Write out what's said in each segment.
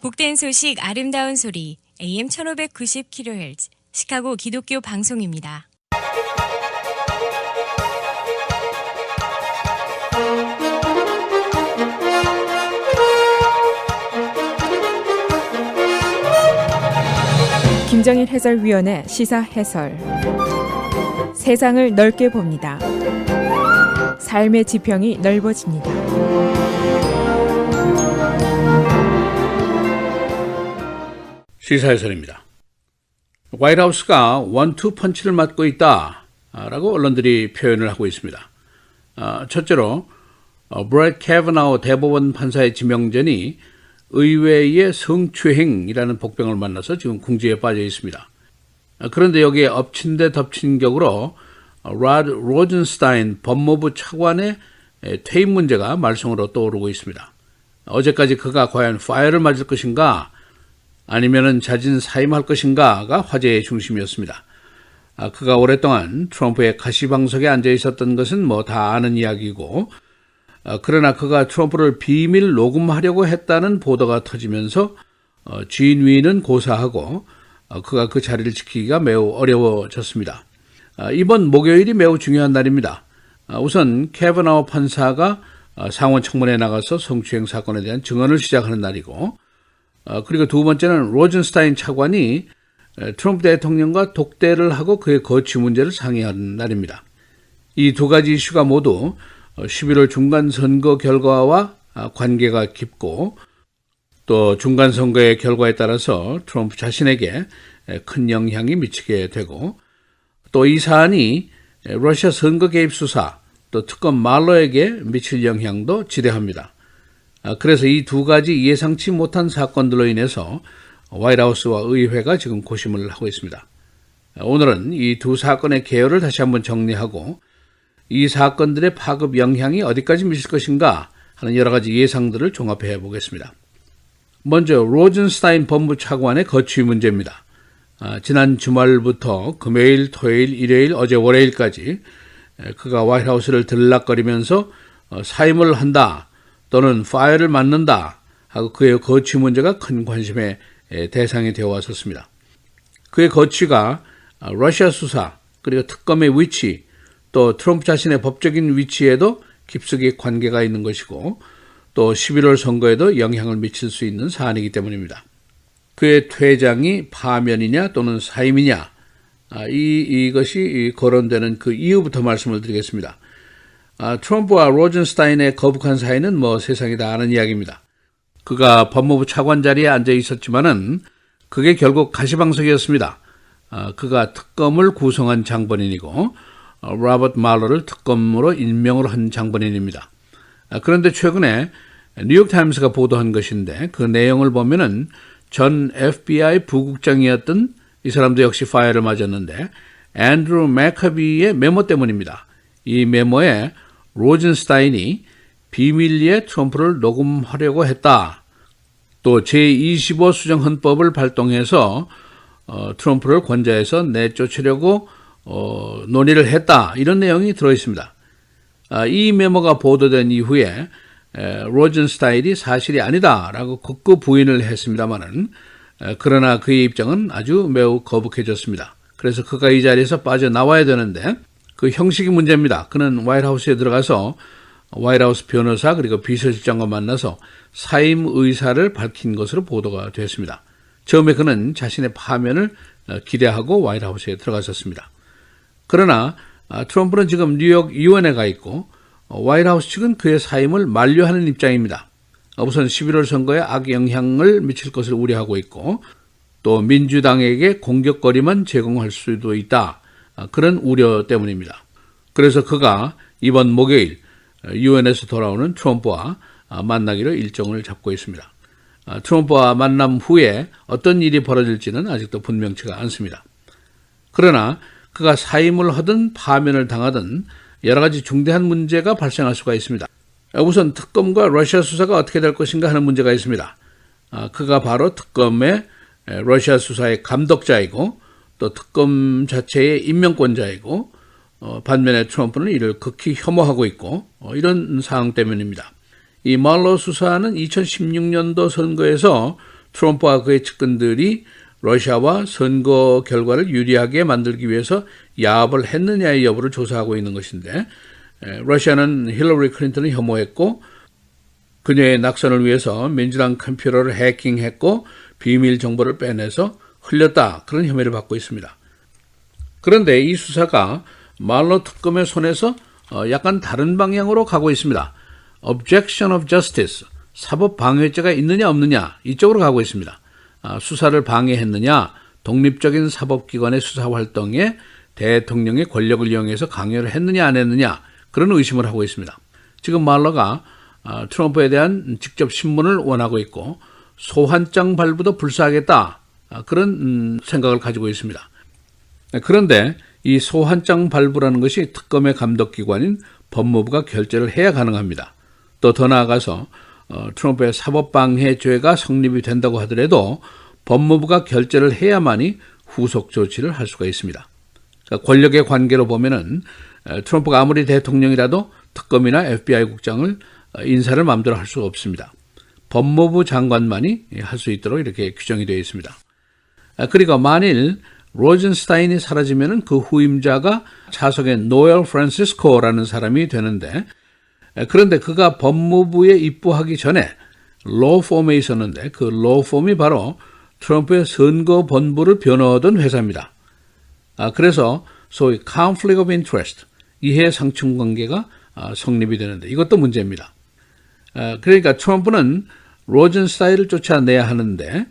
복된 소식 아름다운 소리 AM 1590kHz 시카고 기독교 방송입니다. 김정일 해설위원의 시사 해설. 세상을 넓게 봅니다. 삶의 지평이 넓어집니다. 시사 해설입니다. 화이트하우스가 원투 펀치를 맞고 있다라고 언론들이 표현을 하고 있습니다. 첫째로 브렛 캐버나우 대법원 판사의 지명전이 의회의 성추행이라는 복병을 만나서 지금 궁지에 빠져 있습니다. 그런데 여기에 엎친 데 덮친 격으로 로드 로젠스타인 법무부 차관의 퇴임 문제가 말썽으로 떠오르고 있습니다. 어제까지 그가 과연 파이어를 맞을 것인가 아니면은 자진 사임할 것인가가 화제의 중심이었습니다. 그가 오랫동안 트럼프의 가시방석에 앉아 있었던 것은 뭐 다 아는 이야기고, 그러나 그가 트럼프를 비밀 녹음하려고 했다는 보도가 터지면서 진 위는 고사하고 그가 그 자리를 지키기가 매우 어려워졌습니다. 이번 목요일이 매우 중요한 날입니다. 우선 캐버나우 판사가 상원 청문회에 나가서 성추행 사건에 대한 증언을 시작하는 날이고, 그리고 두 번째는 로젠스타인 차관이 트럼프 대통령과 독대를 하고 그의 거취 문제를 상의하는 날입니다. 이 두 가지 이슈가 모두 11월 중간선거 결과와 관계가 깊고, 또 중간선거의 결과에 따라서 트럼프 자신에게 큰 영향이 미치게 되고, 또 이 사안이 러시아 선거 개입 수사, 또 특검 말러에게 미칠 영향도 지대합니다. 그래서 이 두 가지 예상치 못한 사건들로 인해서 화이트하우스와 의회가 지금 고심을 하고 있습니다. 오늘은 이 두 사건의 개요를 다시 한번 정리하고 이 사건들의 파급 영향이 어디까지 미칠 것인가 하는 여러 가지 예상들을 종합해 보겠습니다. 먼저 로젠스타인 법무부 차관의 거취 문제입니다. 지난 주말부터 금요일, 토요일, 일요일, 어제 월요일까지 그가 화이트하우스를 들락거리면서 사임을 한다 또는 파이어를 맞는다 하고 그의 거취 문제가 큰 관심의 대상이 되어 왔었습니다. 그의 거취가 러시아 수사 그리고 특검의 위치 또 트럼프 자신의 법적인 위치에도 깊숙이 관계가 있는 것이고, 또 11월 선거에도 영향을 미칠 수 있는 사안이기 때문입니다. 그의 퇴장이 파면이냐 또는 사임이냐, 이것이 거론되는 그 이유부터 말씀을 드리겠습니다. 트럼프와 로젠스타인의 거북한 사이는 뭐 세상이 다 아는 이야기입니다. 그가 법무부 차관 자리에 앉아 있었지만은 그게 결국 가시방석이었습니다. 그가 특검을 구성한 장본인이고 로버트 말러를 특검으로 임명을 한 장본인입니다. 그런데 최근에 뉴욕타임스가 보도한 것인데 그 내용을 보면은 전 FBI 부국장이었던 이 사람도 역시 파이어를 맞았는데 앤드루 맥커비의 메모 때문입니다. 이 메모에 로젠스타인이 비밀리에 트럼프를 녹음하려고 했다. 또 제25 수정헌법을 발동해서 트럼프를 권좌에서 내쫓으려고 논의를 했다. 이런 내용이 들어있습니다. 이 메모가 보도된 이후에 로젠스타인이 사실이 아니다라고 극구 부인을 했습니다마는 그러나 그의 입장은 아주 매우 거북해졌습니다. 그래서 그가 이 자리에서 빠져나와야 되는데 그 형식이 문제입니다. 그는 화이트하우스에 들어가서 화이트하우스 변호사 그리고 비서실장과 만나서 사임 의사를 밝힌 것으로 보도가 됐습니다. 처음에 그는 자신의 파면을 기대하고 화이트하우스에 들어갔었습니다. 그러나 트럼프는 지금 뉴욕 의원에 가 있고 화이트하우스 측은 그의 사임을 만류하는 입장입니다. 우선 11월 선거에 악영향을 미칠 것을 우려하고 있고, 또 민주당에게 공격거리만 제공할 수도 있다. 그런 우려 때문입니다. 그래서 그가 이번 목요일 유엔에서 돌아오는 트럼프와 만나기로 일정을 잡고 있습니다. 트럼프와 만남 후에 어떤 일이 벌어질지는 아직도 분명치가 않습니다. 그러나 그가 사임을 하든 파면을 당하든 여러 가지 중대한 문제가 발생할 수가 있습니다. 우선 특검과 러시아 수사가 어떻게 될 것인가 하는 문제가 있습니다. 그가 바로 특검의 러시아 수사의 감독자이고 또 특검 자체의 임명권자이고, 반면에 트럼프는 이를 극히 혐오하고 있고 이런 상황 때문입니다. 이 말러 수사는 2016년도 선거에서 트럼프와 그의 측근들이 러시아와 선거 결과를 유리하게 만들기 위해서 야합을 했느냐의 여부를 조사하고 있는 것인데, 러시아는 힐러리 클린턴을 혐오했고 그녀의 낙선을 위해서 민주당 컴퓨터를 해킹했고 비밀 정보를 빼내서 흘렸다, 그런 혐의를 받고 있습니다. 그런데 이 수사가 말러 특검의 손에서 약간 다른 방향으로 가고 있습니다. Objection of Justice, 사법 방해죄가 있느냐 없느냐, 이쪽으로 가고 있습니다. 수사를 방해했느냐, 독립적인 사법기관의 수사 활동에 대통령의 권력을 이용해서 강요를 했느냐 안 했느냐, 그런 의심을 하고 있습니다. 지금 말러가 트럼프에 대한 직접 신문을 원하고 있고 소환장 발부도 불사하겠다, 그런 생각을 가지고 있습니다. 그런데 이 소환장 발부라는 것이 특검의 감독기관인 법무부가 결재를 해야 가능합니다. 또 더 나아가서 트럼프의 사법방해죄가 성립이 된다고 하더라도 법무부가 결재를 해야만이 후속 조치를 할 수가 있습니다. 그러니까 권력의 관계로 보면은 트럼프가 아무리 대통령이라도 특검이나 FBI 국장을 인사를 마음대로 할 수가 없습니다. 법무부 장관만이 할 수 있도록 이렇게 규정이 되어 있습니다. 그리고 만일 로젠스타인이 사라지면은 그 후임자가 차석의 노엘 프란시스코라는 사람이 되는데, 그런데 그가 법무부에 입부하기 전에 로펌에 있었는데 그 로펌이 바로 트럼프의 선거 본부를 변호하던 회사입니다. 그래서 소위 conflict of interest, 이해상충 관계가 성립이 되는데 이것도 문제입니다. 그러니까 트럼프는 로젠스타인을 쫓아내야 하는데,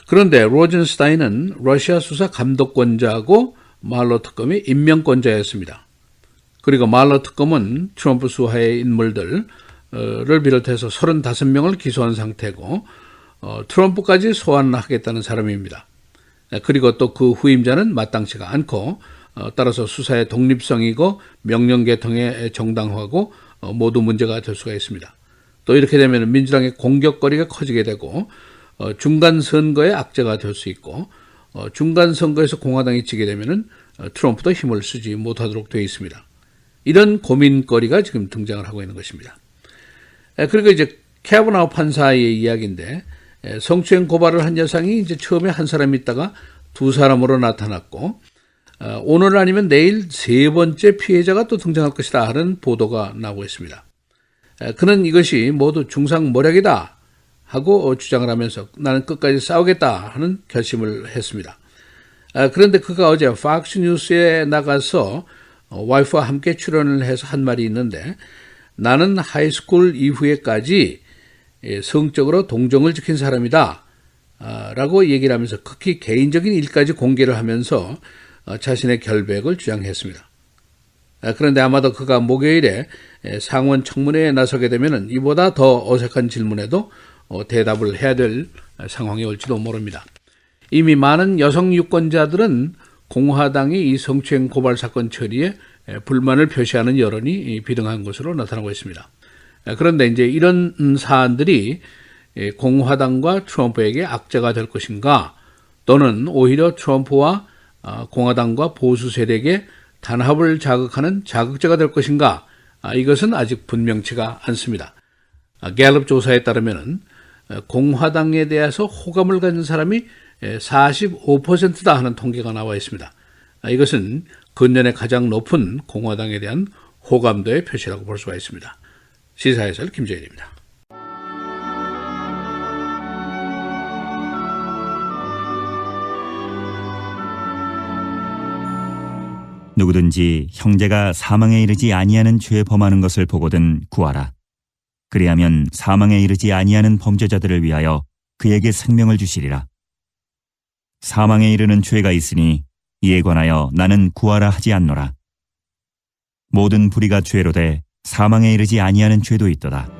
그런데 로젠스타인은 러시아 수사 감독권자고 말러 특검이 임명권자였습니다. 그리고 말러 특검은 트럼프 수하의 인물들을 비롯해서 35명을 기소한 상태고 트럼프까지 소환하겠다는 사람입니다. 그리고 또 그 후임자는 마땅치가 않고 따라서 수사의 독립성이고 명령 개통의 정당화고 모두 문제가 될 수가 있습니다. 또 이렇게 되면 민주당의 공격거리가 커지게 되고 중간 선거의 악재가 될 수 있고 중간 선거에서 공화당이 지게 되면은 트럼프도 힘을 쓰지 못하도록 되어 있습니다. 이런 고민거리가 지금 등장을 하고 있는 것입니다. 그리고 이제 캐버나우 판사의 이야기인데, 성추행 고발을 한 여성이 이제 처음에 한 사람이 있다가 두 사람으로 나타났고 오늘 아니면 내일 세 번째 피해자가 또 등장할 것이다 하는 보도가 나오고 있습니다. 그는 이것이 모두 중상모략이다 하고 주장을 하면서 나는 끝까지 싸우겠다 하는 결심을 했습니다. 그런데 그가 어제 팍스 뉴스에 나가서 와이프와 함께 출연을 해서 한 말이 있는데, 나는 하이스쿨 이후에까지 성적으로 동정을 지킨 사람이다 라고 얘기를 하면서 극히 개인적인 일까지 공개를 하면서 자신의 결백을 주장했습니다. 그런데 아마도 그가 목요일에 상원 청문회에 나서게 되면 이보다 더 어색한 질문에도 대답을 해야 될 상황이 올지도 모릅니다. 이미 많은 여성 유권자들은 공화당이 이 성추행 고발 사건 처리에 불만을 표시하는 여론이 비등한 것으로 나타나고 있습니다. 그런데 이제 이런 사안들이 공화당과 트럼프에게 악재가 될 것인가, 또는 오히려 트럼프와 공화당과 보수 세력의 단합을 자극하는 자극제가 될 것인가, 이것은 아직 분명치가 않습니다. 갤럽 조사에 따르면 공화당에 대해서 호감을 가진 사람이 45%다 하는 통계가 나와 있습니다. 이것은 근년에 가장 높은 공화당에 대한 호감도의 표시라고 볼 수가 있습니다. 시사해설 김재일입니다. 누구든지 형제가 사망에 이르지 아니하는 죄에 범하는 것을 보거든 구하라. 그리하면 사망에 이르지 아니하는 범죄자들을 위하여 그에게 생명을 주시리라. 사망에 이르는 죄가 있으니 이에 관하여 나는 구하라 하지 않노라. 모든 불의가 죄로 돼 사망에 이르지 아니하는 죄도 있도다.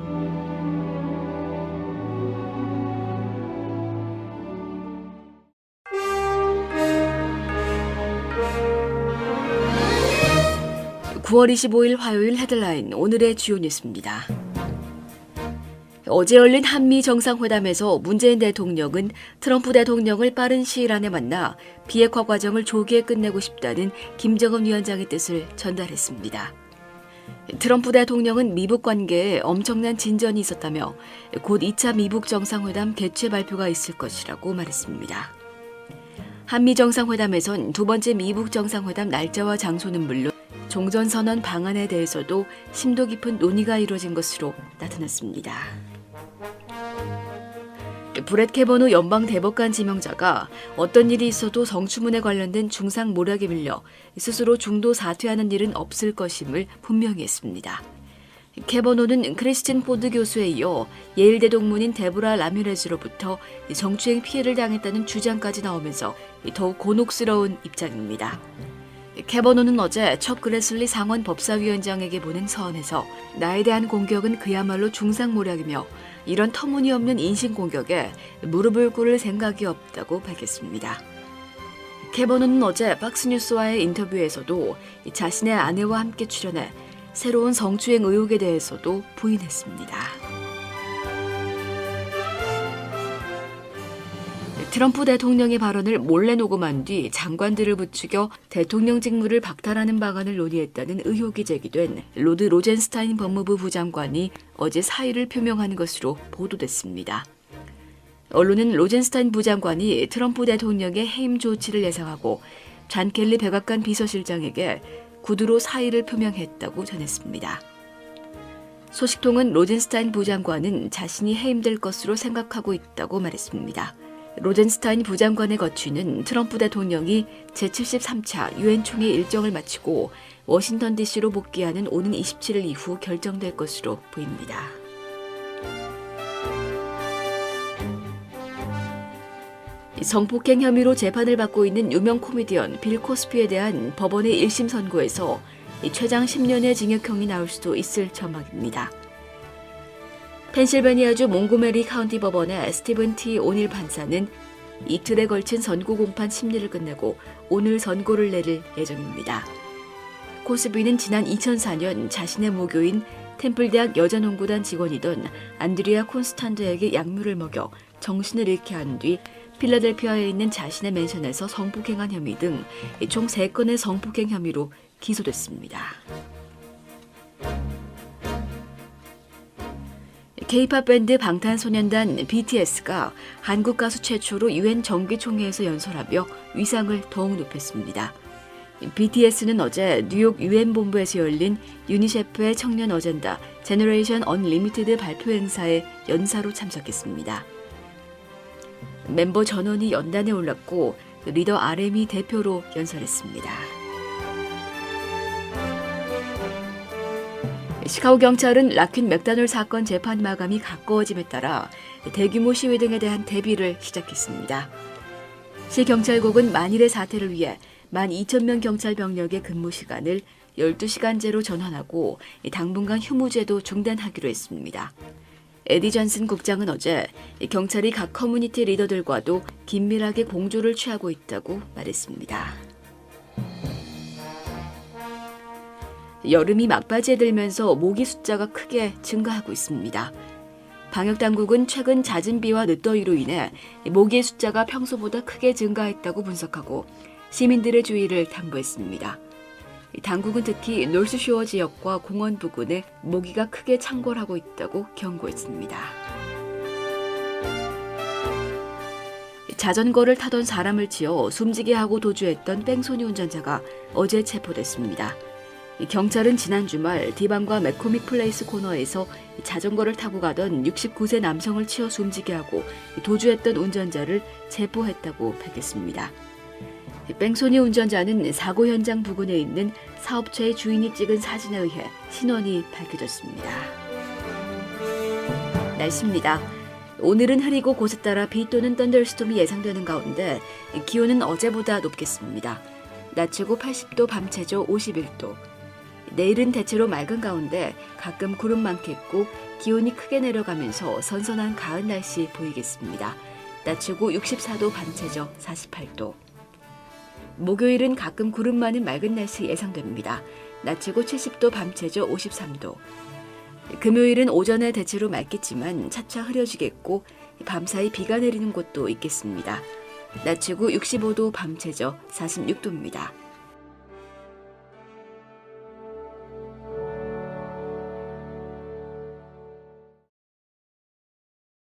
(9월 25일) 화요일 헤드라인, 오늘의 주요 뉴스입니다. 어제 열린 한미 정상회담에서 문재인 대통령은 트럼프 대통령을 빠른 시일 안에 만나 비핵화 과정을 조기에 끝내고 싶다는 김정은 위원장의 뜻을 전달했습니다. 트럼프 대통령은 미북 관계에 엄청난 진전이 있었다며 곧 2차 미북 정상회담 개최 발표가 있을 것이라고 말했습니다. 한미 정상회담에선 두 번째 미북 정상회담 날짜와 장소는 물론 종전선언 방안에 대해서도 심도 깊은 논의가 이루어진 것으로 나타났습니다. 브렛 캐버노 연방 대법관 지명자가 어떤 일이 있어도 성추문에 관련된 중상 모략에 밀려 스스로 중도 사퇴하는 일은 없을 것임을 분명히 했습니다. 캐버노는 크리스틴 포드 교수에 이어 예일대 동문인 데보라 라미레즈로부터 정추행 피해를 당했다는 주장까지 나오면서 더욱 곤혹스러운 입장입니다. 캐버노는 어제 척 그레슬리 상원 법사위원장에게 보낸 서한에서 나에 대한 공격은 그야말로 중상모략이며 이런 터무니없는 인신공격에 무릎을 꿇을 생각이 없다고 밝혔습니다. 캐버노는 어제 박스뉴스와의 인터뷰에서도 자신의 아내와 함께 출연해 새로운 성추행 의혹에 대해서도 부인했습니다. 트럼프 대통령의 발언을 몰래 녹음한 뒤 장관들을 부추겨 대통령 직무를 박탈하는 방안을 논의했다는 의혹이 제기된 로드 로젠스타인 법무부 부장관이 어제 사의를 표명한 것으로 보도됐습니다. 언론은 로젠스타인 부장관이 트럼프 대통령의 해임 조치를 예상하고 잔 켈리 백악관 비서실장에게 구두로 사의를 표명했다고 전했습니다. 소식통은 로젠스타인 부장관은 자신이 해임될 것으로 생각하고 있다고 말했습니다. 로젠스타인 부장관의 거취는 트럼프 대통령이 제73차 유엔 총회 일정을 마치고 워싱턴 DC로 복귀하는 오는 27일 이후 결정될 것으로 보입니다. 성폭행 혐의로 재판을 받고 있는 유명 코미디언 빌 코스피에 대한 법원의 1심 선고에서 최장 10년의 징역형이 나올 수도 있을 전망입니다. 펜실베니아주 몽고메리 카운티 법원의 스티븐 T. 오닐 판사는 이틀에 걸친 선고 공판 심리를 끝내고 오늘 선고를 내릴 예정입니다. 코스비는 지난 2004년 자신의 모교인 템플대학 여자농구단 직원이던 안드리아 콘스탄드에게 약물을 먹여 정신을 잃게 한 뒤 필라델피아에 있는 자신의 맨션에서 성폭행한 혐의 등 총 3건의 성폭행 혐의로 기소됐습니다. K-팝 밴드 방탄소년단 BTS가 한국 가수 최초로 유엔 정기총회에서 연설하며 위상을 더욱 높였습니다. BTS는 어제 뉴욕 유엔 본부에서 열린 유니세프의 청년 어젠다 제너레이션 언리미티드 발표 행사에 연사로 참석했습니다. 멤버 전원이 연단에 올랐고 리더 RM이 대표로 연설했습니다. 시카고 경찰은 라퀸 맥다놀 사건 재판 마감이 가까워짐에 따라 대규모 시위 등에 대한 대비를 시작했습니다. 시 경찰국은 만일의 사태를 위해 12,000명 경찰 병력의 근무 시간을 12시간제로 전환하고 당분간 휴무제도 중단하기로 했습니다. 에디 존슨 국장은 어제 경찰이 각 커뮤니티 리더들과도 긴밀하게 공조를 취하고 있다고 말했습니다. 여름이 막바지에 들면서 모기 숫자가 크게 증가하고 있습니다. 방역당국은 최근 잦은 비와 늦더위로 인해 모기의 숫자가 평소보다 크게 증가했다고 분석하고 시민들의 주의를 당부했습니다. 당국은 특히 놀스쇼어 지역과 공원 부근에 모기가 크게 창궐하고 있다고 경고했습니다. 자전거를 타던 사람을 치어 숨지게 하고 도주했던 뺑소니 운전자가 어제 체포됐습니다. 경찰은 지난 주말 디반과 맥코믹 플레이스 코너에서 자전거를 타고 가던 69세 남성을 치어 숨지게 하고 도주했던 운전자를 체포했다고 밝혔습니다. 뺑소니 운전자는 사고 현장 부근에 있는 사업체의 주인이 찍은 사진에 의해 신원이 밝혀졌습니다. 날씨입니다. 오늘은 흐리고 곳에 따라 비 또는 썬더스톰이 예상되는 가운데 기온은 어제보다 높겠습니다. 낮 최고 80도, 밤 최저 51도. 내일은 대체로 맑은 가운데 가끔 구름 많겠고 기온이 크게 내려가면서 선선한 가을 날씨 보이겠습니다. 낮 최고 64도, 밤 최저 48도. 목요일은 가끔 구름 많은 맑은 날씨 예상됩니다. 낮 최고 70도, 밤 최저 53도. 금요일은 오전에 대체로 맑겠지만 차차 흐려지겠고 밤사이 비가 내리는 곳도 있겠습니다. 낮 최고 65도, 밤 최저 46도입니다.